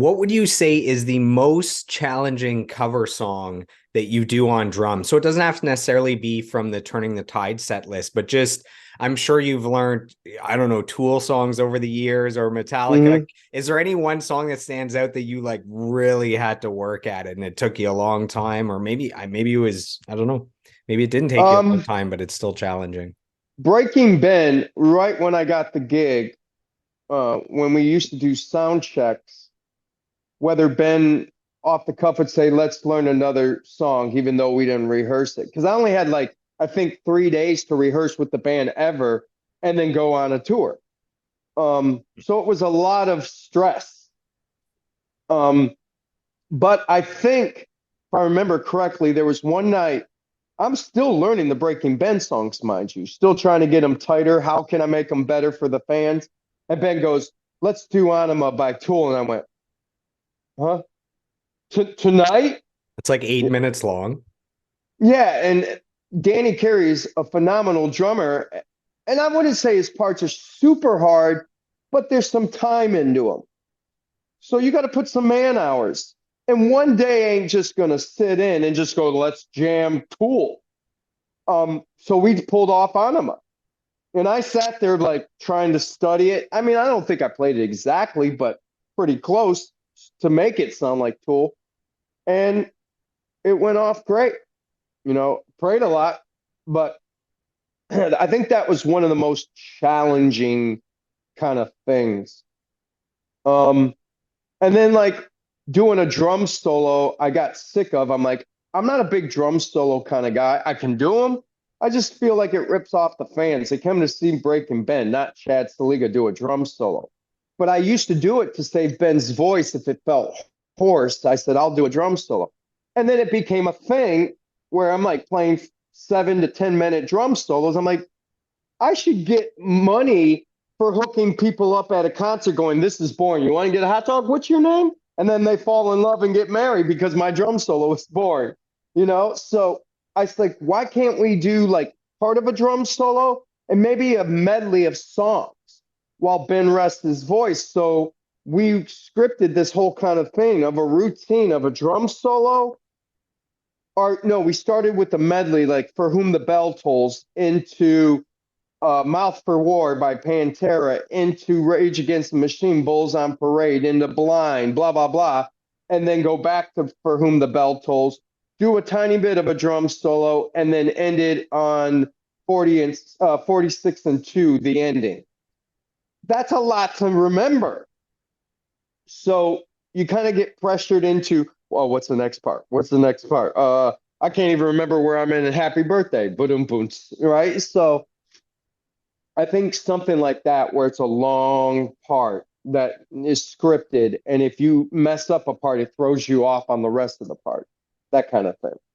What would you say is the most challenging cover song that you do on drums? So it doesn't have to necessarily be from the Turning the Tide set list, but just I'm sure you've learned, I don't know, Tool songs over the years or Metallica. Like, Hmm. is there any one song that stands out that you like really had to work at it and it took you a long time? Or maybe it was, I don't know, maybe it didn't take you a long Um, time, but it's still challenging. Breaking Ben, right when I got the gig, when we used to do sound checks, whether Ben off the cuff would say, let's learn another song, even though we didn't rehearse it. Because I only had like, I think 3 days to rehearse with the band ever and then go on a tour. So it was a lot of stress. Um, but I think, if I remember correctly, there was one night, I'm still learning the Breaking Ben songs, mind you, still trying to get them tighter. How can I make them better for the fans? And Ben goes, let's do Ænema by Tool. And I went, huh? Tonight? It's like 8 minutes long. Yeah, and Danny Carey's a phenomenal drummer. And I wouldn't say his parts are super hard, but there's some time into them. So you got to put some man hours. And one day ain't just going to sit in and just go, let's jam Tool. So we pulled off Anima. And I sat there like trying to study it. I mean, I don't think I played it exactly, but pretty close to make it sound like Tool. And it went off great. Prayed a lot, but I think that was one of the most challenging kind of things. Um, and then like doing a drum solo, I got sick of. I'm like, I'm not a big drum solo kind of guy. I can do them. I just feel like it rips off the fans. They come to see Breaking Ben, not Chad Szeliga do a drum solo. But I used to do it to save Ben's voice if it felt hoarse. I said, I'll do a drum solo. And then it became a thing where I'm like playing 7 to 10 minute drum solos. I'm like, I should get money for hooking people up at a concert going, this is boring. You want to get a hot dog? What's your name? And then they fall in love and get married because my drum solo was boring, So I was like, why can't we do like part of a drum solo and maybe a medley of songs while Ben rests his voice? So we scripted this whole kind of thing of a routine of a drum solo. Or no, we started with the medley, like For Whom the Bell Tolls, into Mouth for War by Pantera, into Rage Against the Machine, Bulls on Parade, into Blind, blah, blah, blah, and then go back to For Whom the Bell Tolls, do a tiny bit of a drum solo, and then end it on 46 and 2, the ending. That's a lot to remember. So you kind of get pressured into, well, what's the next part? What's the next part? I can't even remember where I'm in Happy Birthday, boom, boom, right? So I think something like that, where it's a long part that is scripted, and if you mess up a part, it throws you off on the rest of the part, that kind of thing.